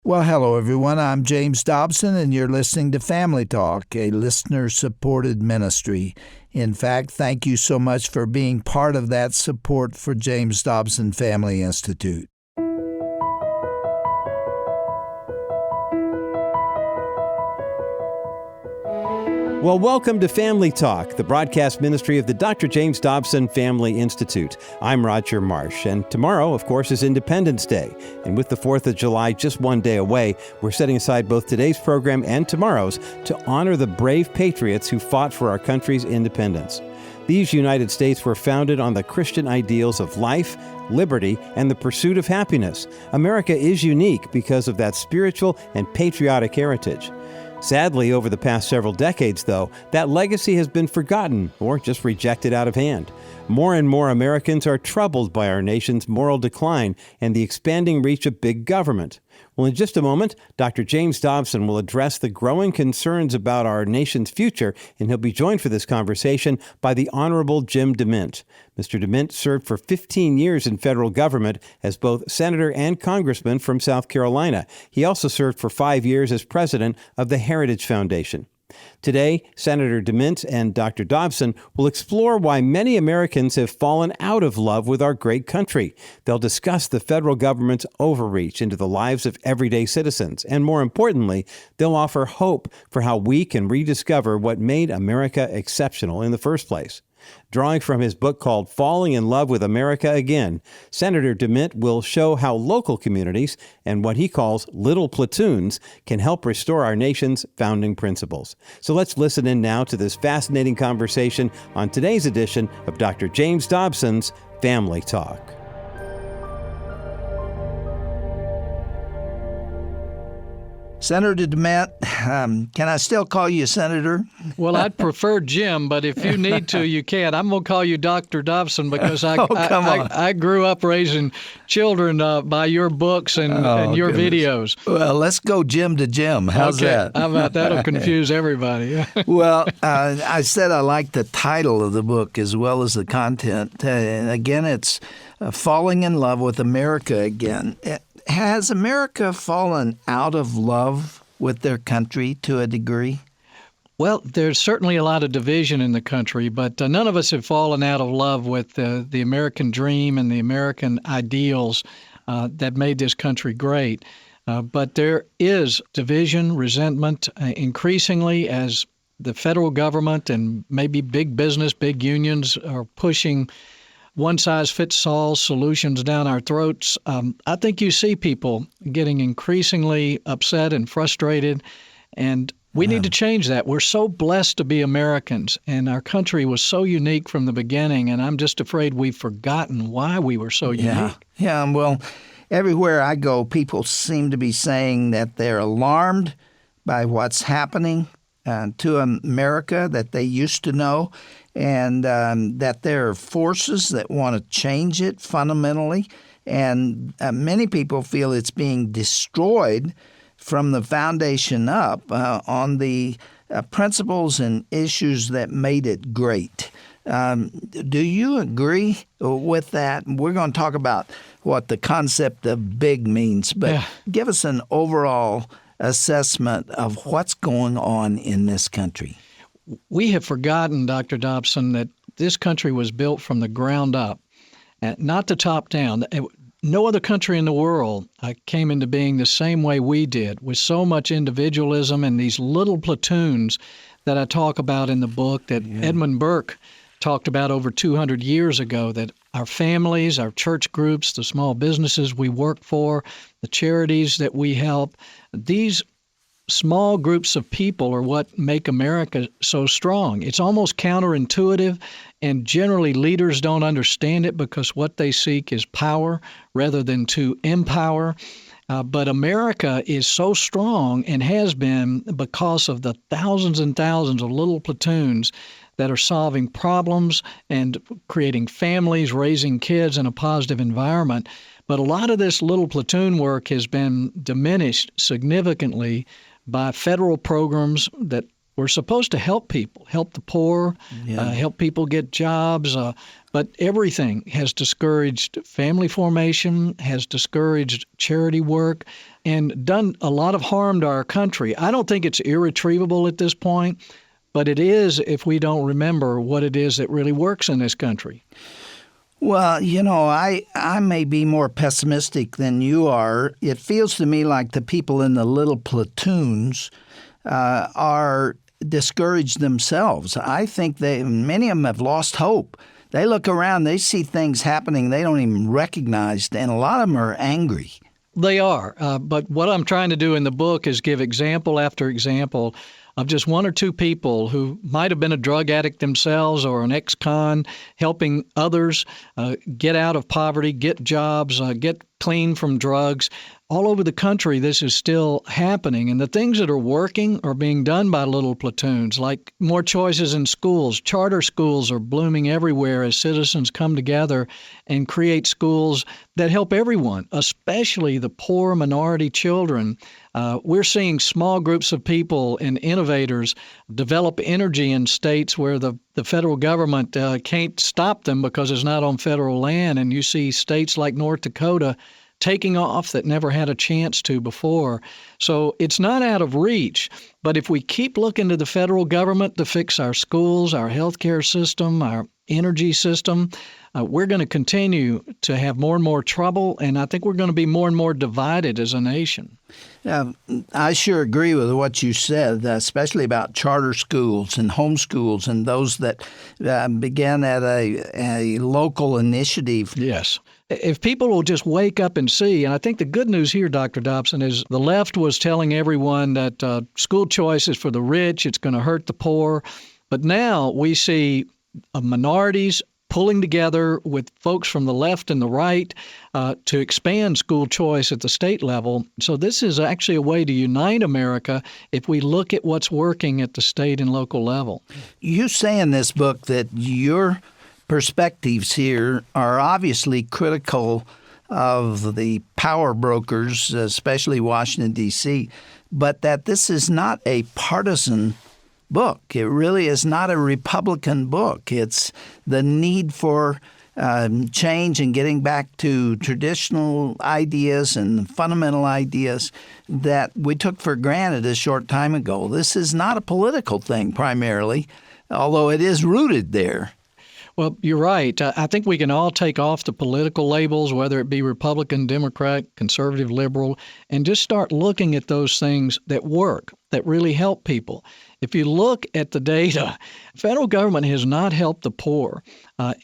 Well, hello, everyone. I'm James Dobson, and you're listening to Family Talk, a listener-supported ministry. In fact, thank you so much for being part of that support for James Dobson Family Institute. Well, welcome to Family Talk, the broadcast ministry of the Dr. James Dobson Family Institute. I'm Roger Marsh, and tomorrow, of course, is Independence Day. And with the 4th of July just one day away, we're setting aside both today's program and tomorrow's to honor the brave patriots who fought for our country's independence. These United States were founded on the Christian ideals of life, liberty, and the pursuit of happiness. America is unique because of that spiritual and patriotic heritage. Sadly, over the past several decades, though, that legacy has been forgotten or just rejected out of hand. More and more Americans are troubled by our nation's moral decline and the expanding reach of big government. Well, in just a moment, Dr. James Dobson will address the growing concerns about our nation's future, and he'll be joined for this conversation by the Honorable Jim DeMint. Mr. DeMint served for 15 years in federal government as both senator and congressman from South Carolina. He also served for 5 years as president of the Heritage Foundation. Today, Senator DeMint and Dr. Dobson will explore why many Americans have fallen out of love with our great country. They'll discuss the federal government's overreach into the lives of everyday citizens. And more importantly, they'll offer hope for how we can rediscover what made America exceptional in the first place. Drawing from his book called Falling in Love with America Again, Senator DeMint will show how local communities and what he calls little platoons can help restore our nation's founding principles. So let's listen in now to this fascinating conversation on today's edition of Dr. James Dobson's Family Talk. Senator DeMint, can I still call you Senator? Well, I'd prefer Jim, but if you need to, you can. I'm going to call you Dr. Dobson because I grew up raising children by your books and your videos. Well, let's go Jim to Jim. How's that? How about that'll confuse everybody. Well, I said I like the title of the book as well as the content. And again, it's Falling in Love with America Again. Has America fallen out of love with their country to a degree? Well, there's certainly a lot of division in the country, but none of us have fallen out of love with the American dream and the American ideals that made this country great. But there is division, resentment, increasingly as the federal government and maybe big business, big unions are pushing one-size-fits-all solutions down our throats. I think you see people getting increasingly upset and frustrated, and we need to change that. We're so blessed to be Americans, and our country was so unique from the beginning, and I'm just afraid we've forgotten why we were so unique. Yeah, well, everywhere I go, people seem to be saying that they're alarmed by what's happening to America that they used to know, and that there are forces that want to change it fundamentally. And many people feel it's being destroyed from the foundation up on the principles and issues that made it great. Do you agree with that? We're going to talk about what the concept of big means, but give us an overall assessment of what's going on in this country. We have forgotten, Dr. Dobson, that this country was built from the ground up, not the top down. No other country in the world came into being the same way we did, with so much individualism and these little platoons that I talk about in the book that Edmund Burke talked about over 200 years ago, that our families, our church groups, the small businesses we work for, the charities that we help, these small groups of people are what make America so strong. It's almost counterintuitive, and generally leaders don't understand it because what they seek is power rather than to empower. But America is so strong and has been because of the thousands and thousands of little platoons that are solving problems and creating families, raising kids in a positive environment. But a lot of this little platoon work has been diminished significantly by federal programs that were supposed to help people, help the poor, help people get jobs, But everything has discouraged family formation, has discouraged charity work, and done a lot of harm to our country. I don't think it's irretrievable at this point, but it is if we don't remember what it is that really works in this country. Well, I may be more pessimistic than you are. It feels to me like the people in the little platoons are discouraged themselves. I think many of them have lost hope. They look around, they see things happening they don't even recognize, and a lot of them are angry. They are. But what I'm trying to do in the book is give example after example of just one or two people who might have been a drug addict themselves or an ex-con helping others get out of poverty, get jobs, get clean from drugs. All over the country, this is still happening. And the things that are working are being done by little platoons, like more choices in schools. Charter schools are blooming everywhere as citizens come together and create schools that help everyone, especially the poor minority children. We're seeing small groups of people and innovators develop energy in states where the federal government can't stop them because it's not on federal land. And you see states like North Dakota taking off that never had a chance to before. So it's not out of reach. But if we keep looking to the federal government to fix our schools, our healthcare system, our energy system, we're going to continue to have more and more trouble, and I think we're going to be more and more divided as a nation. I sure agree with what you said, especially about charter schools and homeschools and those that began at a local initiative. Yes. If people will just wake up and see, and I think the good news here, Dr. Dobson, is the left was telling everyone that school choice is for the rich, it's going to hurt the poor. But now we see minorities pulling together with folks from the left and the right to expand school choice at the state level. So this is actually a way to unite America if we look at what's working at the state and local level. You say in this book that your perspectives here are obviously critical of the power brokers, especially Washington, D.C., but that this is not a partisan book. It really is not a Republican book. It's the need for change and getting back to traditional ideas and fundamental ideas that we took for granted a short time ago. This is not a political thing primarily, although it is rooted there. Well, you're right. I think we can all take off the political labels, whether it be Republican, Democrat, conservative, liberal, and just start looking at those things that work, that really help people. If you look at the data, federal government has not helped the poor.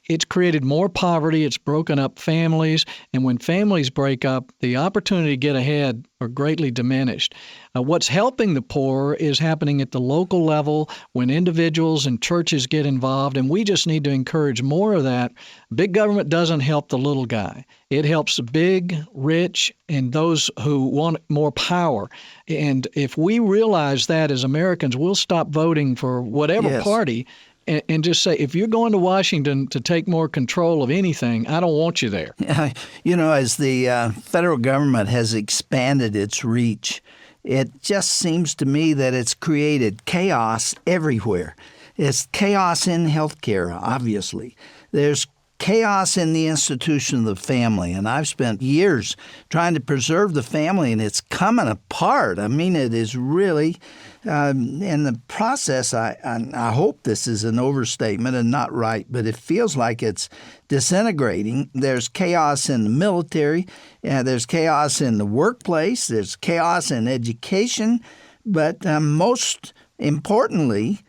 It's created more poverty. It's broken up families. And when families break up, the opportunity to get ahead are greatly diminished. What's helping the poor is happening at the local level when individuals and churches get involved, and we just need to encourage more of that. Big government doesn't help the little guy. It helps the big, rich, and those who want more power. And if we realize that as Americans, we'll stop voting for whatever party and just say, if you're going to Washington to take more control of anything, I don't want you there. As the federal government has expanded its reach, it just seems to me that it's created chaos everywhere. It's chaos in healthcare, obviously. There's chaos in the institution of the family, and I've spent years trying to preserve the family, and it's coming apart. I mean, it is really, in the process, I hope this is an overstatement and not right, but it feels like it's disintegrating. There's chaos in the military, there's chaos in the workplace, there's chaos in education, but most importantly,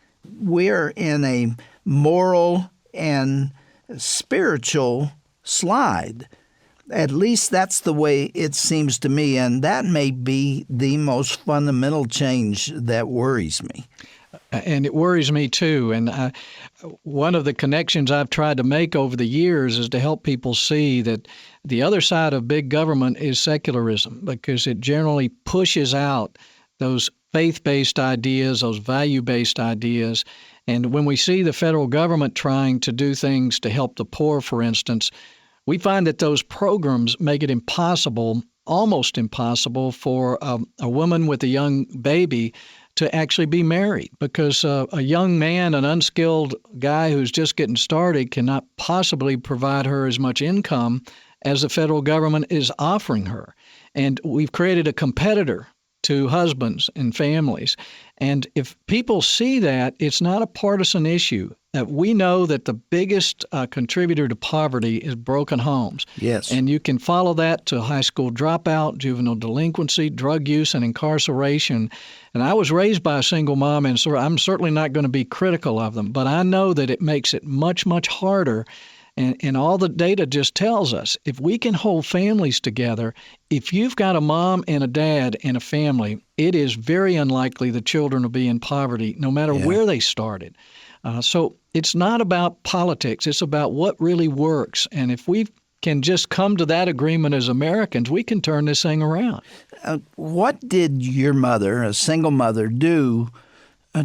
we're in a moral and spiritual slide. At least that's the way it seems to me, and that may be the most fundamental change that worries me. And it worries me too. And one of the connections I've tried to make over the years is to help people see that the other side of big government is secularism, because it generally pushes out those faith-based ideas, those value-based ideas. And when we see the federal government trying to do things to help the poor, for instance, we find that those programs make it impossible, almost impossible, for a woman with a young baby to actually be married, because a young man, an unskilled guy who's just getting started, cannot possibly provide her as much income as the federal government is offering her. And we've created a competitor to husbands and families. And if people see that, it's not a partisan issue. We know that the biggest contributor to poverty is broken homes. Yes. And you can follow that to high school dropout, juvenile delinquency, drug use, and incarceration. And I was raised by a single mom, and so I'm certainly not going to be critical of them. But I know that it makes it much, much harder. And all the data just tells us, if we can hold families together, if you've got a mom and a dad and a family, it is very unlikely the children will be in poverty, no matter where they started. So it's not about politics. It's about what really works. And if we can just come to that agreement as Americans, we can turn this thing around. What did your mother, a single mother, do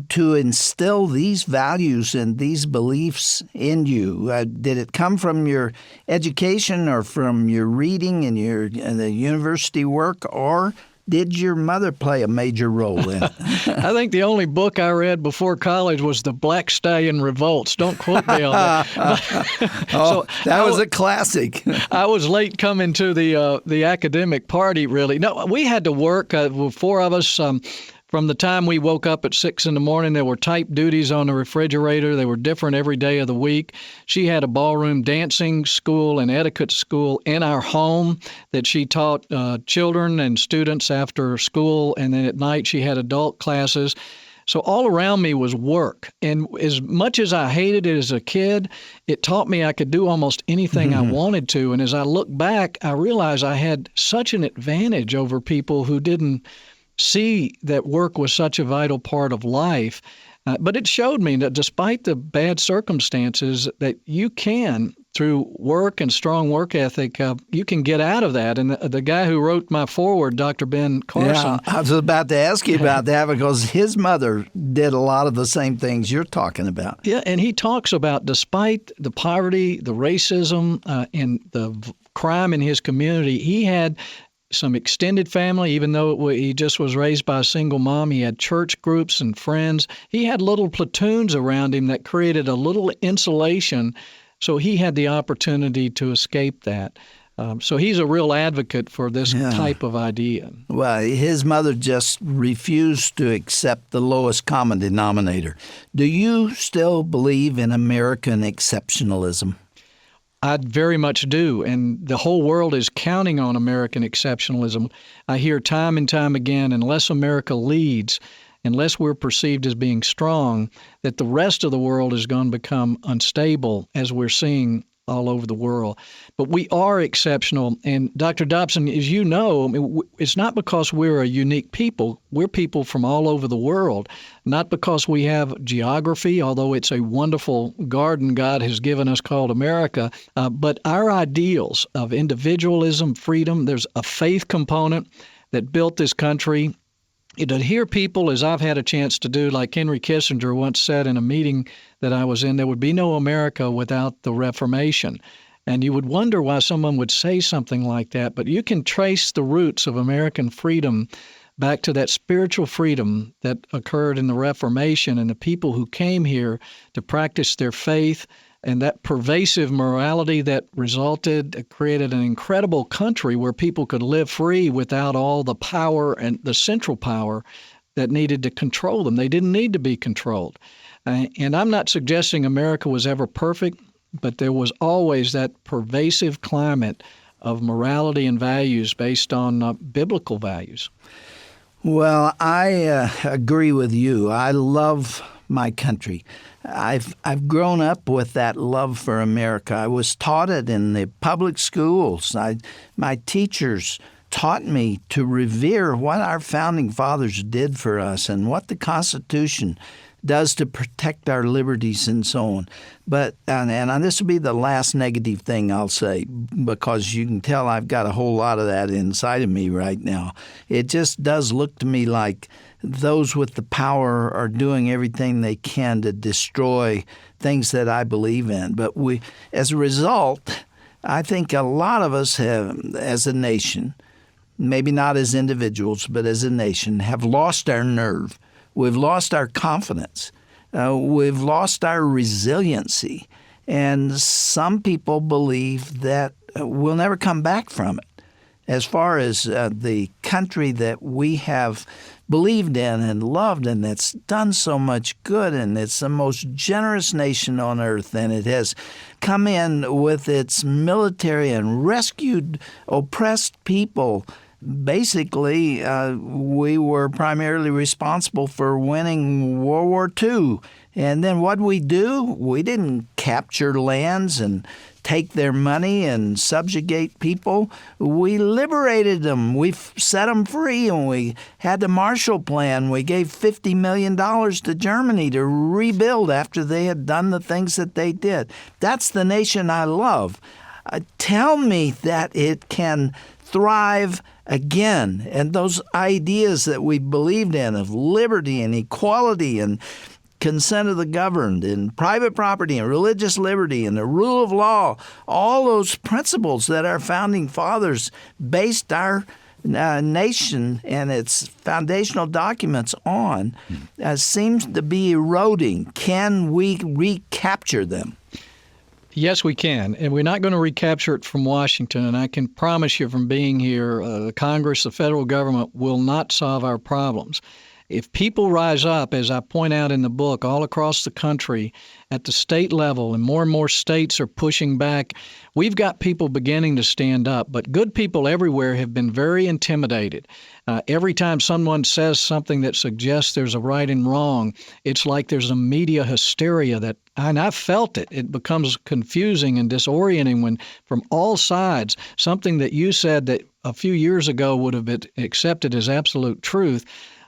to instill these values and these beliefs in you? Did it come from your education or from your reading and the university work, or did your mother play a major role in it? I think the only book I read before college was The Black Stallion Revolts. Don't quote me on that. That was a classic. I was late coming to the academic party, really. No, we had to work. Four of us. From the time we woke up at 6 in the morning, there were type duties on the refrigerator. They were different every day of the week. She had a ballroom dancing school and etiquette school in our home that she taught children and students after school. And then at night, she had adult classes. So all around me was work. And as much as I hated it as a kid, it taught me I could do almost anything I wanted to. And as I look back, I realized I had such an advantage over people who didn't see that work was such a vital part of life. But it showed me that despite the bad circumstances, that you can, through work and strong work ethic, you can get out of that. And the guy who wrote my foreword, Dr. Ben Carson. Yeah, I was about to ask you about that, because his mother did a lot of the same things you're talking about. Yeah, and he talks about, despite the poverty, the racism, and the crime in his community, he had some extended family. Even though he just was raised by a single mom, he had church groups and friends. He had little platoons around him that created a little insulation, so he had the opportunity to escape that. So he's a real advocate for this type of idea. Well, his mother just refused to accept the lowest common denominator. Do you still believe in American exceptionalism? I very much do, and the whole world is counting on American exceptionalism. I hear time and time again, unless America leads, unless we're perceived as being strong, that the rest of the world is going to become unstable, as we're seeing all over the world. But we are exceptional, and Dr. Dobson, as you know, it's not because we're a unique people. We're people from all over the world, not because we have geography, although it's a wonderful garden God has given us called America, but our ideals of individualism, freedom, there's a faith component that built this country. To hear people, as I've had a chance to do, like Henry Kissinger once said in a meeting that I was in, there would be no America without the Reformation. And you would wonder why someone would say something like that, but you can trace the roots of American freedom back to that spiritual freedom that occurred in the Reformation and the people who came here to practice their faith, and that pervasive morality that created an incredible country where people could live free without all the power and the central power that needed to control them. They didn't need to be controlled. And I'm not suggesting America was ever perfect, but there was always that pervasive climate of morality and values based on biblical values. Well, I agree with you. I love my country. I've grown up with that love for America. I was taught it in the public schools. My teachers taught me to revere what our founding fathers did for us and what the Constitution does to protect our liberties and so on. But and this will be the last negative thing I'll say, because you can tell I've got a whole lot of that inside of me right now. It just does look to me like those with the power are doing everything they can to destroy things that I believe in. But as a result, I think a lot of us have, as a nation, maybe not as individuals, but as a nation, have lost our nerve. We've lost our confidence. We've lost our resiliency. And some people believe that we'll never come back from it. As far as the country that we have believed in and loved and that's done so much good, and it's the most generous nation on earth, and it has come in with its military and rescued oppressed people. Basically, we were primarily responsible for winning World War II. And then what we do? We didn't capture lands and take their money and subjugate people. We liberated them. We set them free, and we had the Marshall Plan. We gave $50 million to Germany to rebuild after they had done the things that they did. That's the nation I love. Tell me that it can thrive again. And those ideas that we believed in of liberty and equality and consent of the governed and private property and religious liberty and the rule of law, all those principles that our founding fathers based our nation and its foundational documents on seems to be eroding. Can we recapture them? Yes, we can, and we're not going to recapture it from Washington, and I can promise you from being here, the Congress, the federal government will not solve our problems. If people rise up, as I point out in the book, all across the country at the state level, and more states are pushing back, we've got people beginning to stand up. But good people everywhere have been very intimidated. Every time someone says something that suggests there's a right and wrong, it's like there's a media hysteria that, and I've felt it. It becomes confusing and disorienting when from all sides, something that you said that a few years ago would have been accepted as absolute truth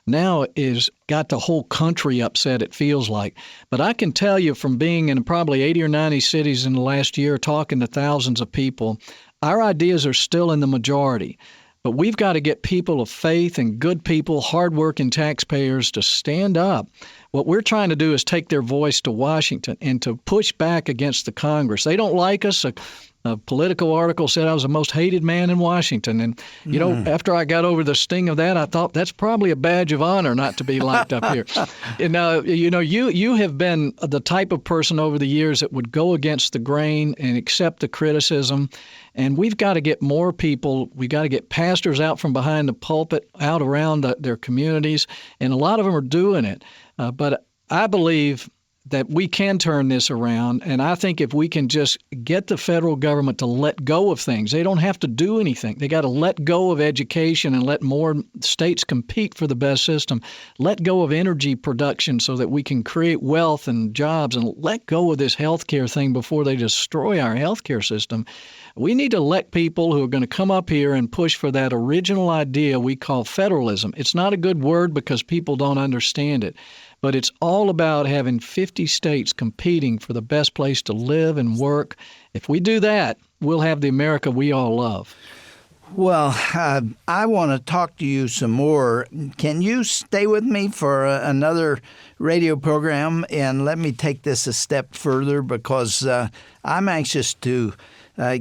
now is got the whole country upset, it feels like. But I can tell you from being in probably 80 or 90 cities in the last year, talking to thousands of people, our ideas are still in the majority. But we've got to get people of faith and good people, hardworking taxpayers to stand up. What we're trying to do is take their voice to Washington and to push back against the Congress. They don't like us. A political article said I was the most hated man in Washington. And, you know, after I got over the sting of that, I thought that's probably a badge of honor not to be liked up here. And, you have been the type of person over the years that would go against the grain and accept the criticism. And we've got to get more people. We've got to get pastors out from behind the pulpit, out around their communities. And a lot of them are doing it. But I believe that we can turn this around, and I think if we can just get the federal government to let go of things, they don't have to do anything. They got to let go of education and let more states compete for the best system. Let go of energy production so that we can create wealth and jobs, and let go of this healthcare thing before they destroy our healthcare system. We need to elect people who are going to come up here and push for that original idea we call federalism. It's not a good word because people don't understand it. But it's all about having 50 states competing for the best place to live and work. If we do that, we'll have the America we all love. Well, I want to talk to you some more. Can you stay with me for another radio program and let me take this a step further, because I'm anxious to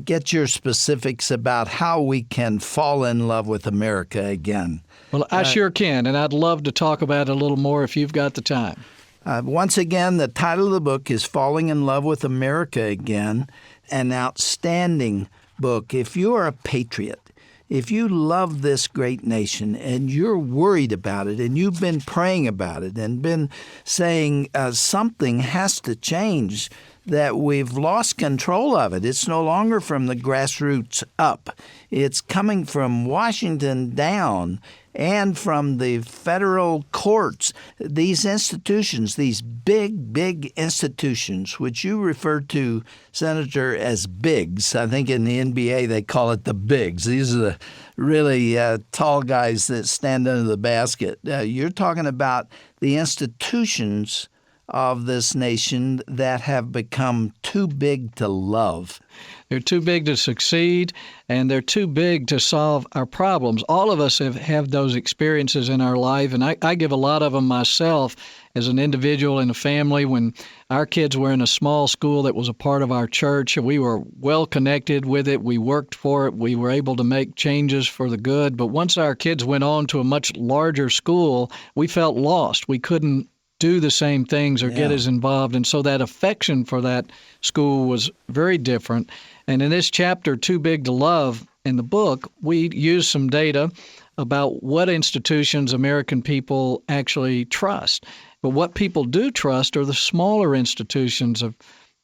get your specifics about how we can fall in love with America again. Well, I sure can, and I'd love to talk about it a little more if you've got the time. Once again, the title of the book is Falling in Love with America Again, an outstanding book. If you are a patriot, if you love this great nation and you're worried about it and you've been praying about it and been saying something has to change, that we've lost control of it. It's no longer from the grassroots up. It's coming from Washington down and from the federal courts. These institutions, these big institutions, which you refer to, Senator, as bigs. I think in the NBA they call it the bigs. These are the really tall guys that stand under the basket. You're talking about the institutions of this nation that have become too big to love. They're too big to succeed, and they're too big to solve our problems. All of us have those experiences in our life, and I give a lot of them myself. as an individual in a family. When our kids were in a small school that was a part of our church, we were well connected with it. We worked for it. We were able to make changes for the good. But once our kids went on to a much larger school, we felt lost. We couldn't do the same things or get as involved. And so that affection for that school was very different. And in this chapter, Too Big to Love, in the book, we use some data about what institutions American people actually trust. But what people do trust are the smaller institutions of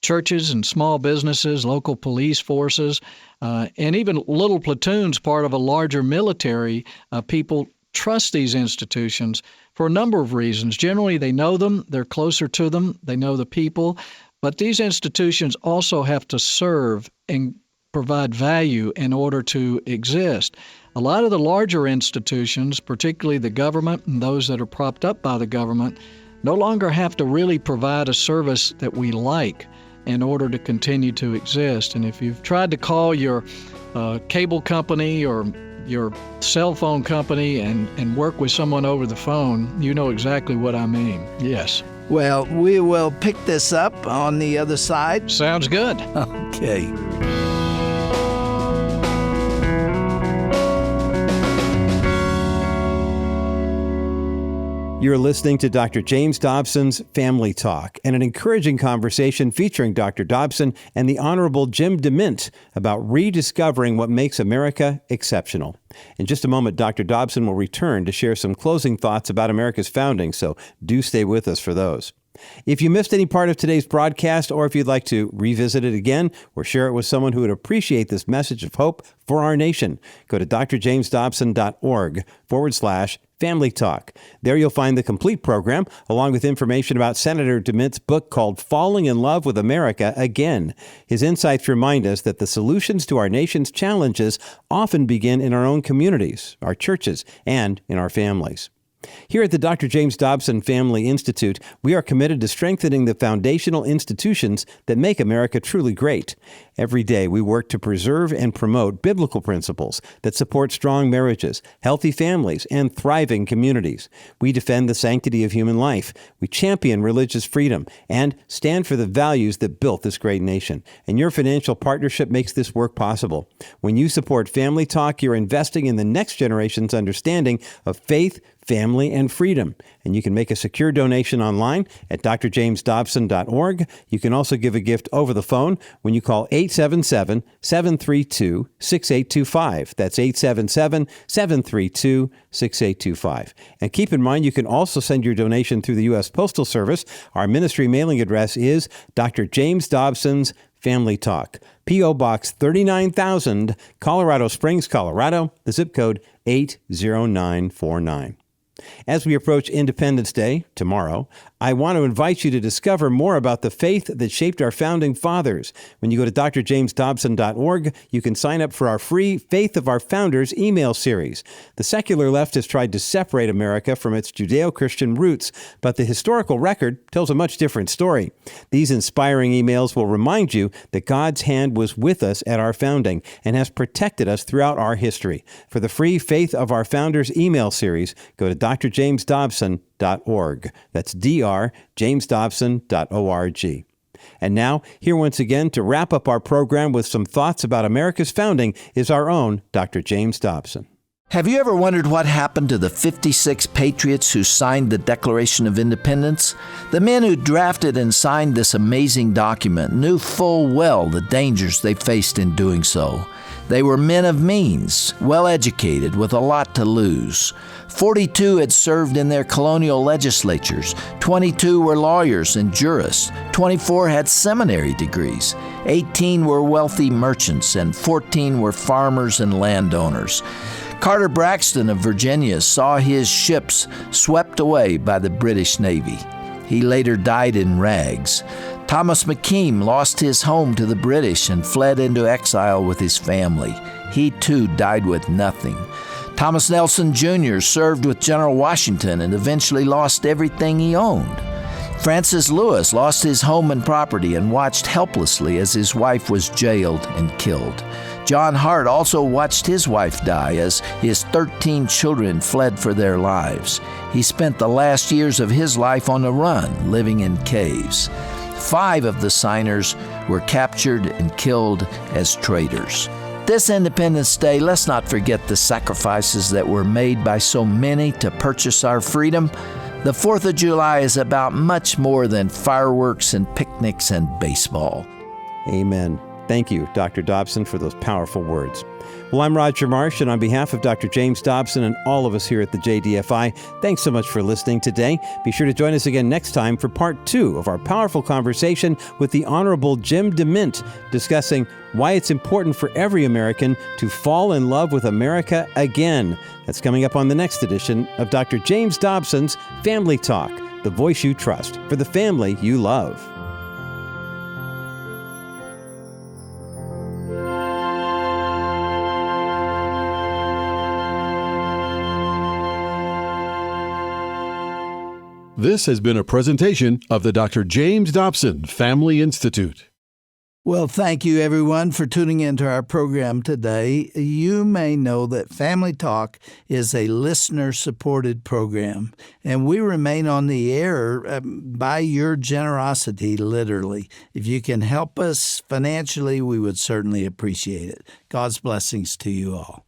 churches and small businesses, local police forces, and even little platoons, part of a larger military. People trust these institutions for a number of reasons. Generally, they know them, they're closer to them, they know the people, but these institutions also have to serve and provide value in order to exist. A lot of the larger institutions, particularly the government and those that are propped up by the government, no longer have to really provide a service that we like in order to continue to exist. And if you've tried to call your cable company or your cell phone company and work with someone over the phone, you know exactly what I mean. Yes. Well, we will pick this up on the other side. Sounds good. Okay. You're listening to Dr. James Dobson's Family Talk, and an encouraging conversation featuring Dr. Dobson and the Honorable Jim DeMint about rediscovering what makes America exceptional. In just a moment, Dr. Dobson will return to share some closing thoughts about America's founding, so do stay with us for those. If you missed any part of today's broadcast, or if you'd like to revisit it again or share it with someone who would appreciate this message of hope for our nation, go to drjamesdobson.org/Family Talk. There you'll find the complete program, along with information about Senator DeMint's book called Falling in Love with America Again. His insights remind us that the solutions to our nation's challenges often begin in our own communities, our churches, and in our families. Here at the Dr. James Dobson Family Institute, we are committed to strengthening the foundational institutions that make America truly great. Every day, we work to preserve and promote biblical principles that support strong marriages, healthy families, and thriving communities. We defend the sanctity of human life. We champion religious freedom and stand for the values that built this great nation. And your financial partnership makes this work possible. When you support Family Talk, you're investing in the next generation's understanding of faith, family, and freedom. And you can make a secure donation online at drjamesdobson.org. You can also give a gift over the phone when you call 877-732-6825. That's 877-732-6825. And keep in mind, you can also send your donation through the U.S. Postal Service. Our ministry mailing address is Dr. James Dobson's Family Talk, P.O. Box 39,000, Colorado Springs, Colorado, the zip code 80949. As we approach Independence Day, tomorrow, I want to invite you to discover more about the faith that shaped our founding fathers. When you go to drjamesdobson.org, you can sign up for our free Faith of Our Founders email series. The secular left has tried to separate America from its Judeo-Christian roots, but the historical record tells a much different story. These inspiring emails will remind you that God's hand was with us at our founding and has protected us throughout our history. For the free Faith of Our Founders email series, go to drjamesdobson.org. That's drjamesdobson.org. And now, here once again to wrap up our program with some thoughts about America's founding is our own Dr. James Dobson. Have you ever wondered what happened to the 56 patriots who signed the Declaration of Independence? The men who drafted and signed this amazing document knew full well the dangers they faced in doing so. They were men of means, well-educated, with a lot to lose. 42 had served in their colonial legislatures. 22 were lawyers and jurists. 24 had seminary degrees. 18 were wealthy merchants, and 14 were farmers and landowners. Carter Braxton of Virginia saw his ships swept away by the British Navy. He later died in rags. Thomas McKean lost his home to the British and fled into exile with his family. He too died with nothing. Thomas Nelson Jr. served with General Washington and eventually lost everything he owned. Francis Lewis lost his home and property and watched helplessly as his wife was jailed and killed. John Hart also watched his wife die as his 13 children fled for their lives. He spent the last years of his life on the run, living in caves. 5 of the signers were captured and killed as traitors. This Independence Day, let's not forget the sacrifices that were made by so many to purchase our freedom. The 4th of July is about much more than fireworks and picnics and baseball. Amen. Thank you, Dr. Dobson, for those powerful words. Well, I'm Roger Marsh, and on behalf of Dr. James Dobson and all of us here at the JDFI, thanks so much for listening today. Be sure to join us again next time for part 2 of our powerful conversation with the Honorable Jim DeMint, discussing why it's important for every American to fall in love with America again. That's coming up on the next edition of Dr. James Dobson's Family Talk, the voice you trust for the family you love. This has been a presentation of the Dr. James Dobson Family Institute. Well, thank you, everyone, for tuning into our program today. You may know that Family Talk is a listener-supported program, and we remain on the air by your generosity, literally. If you can help us financially, we would certainly appreciate it. God's blessings to you all.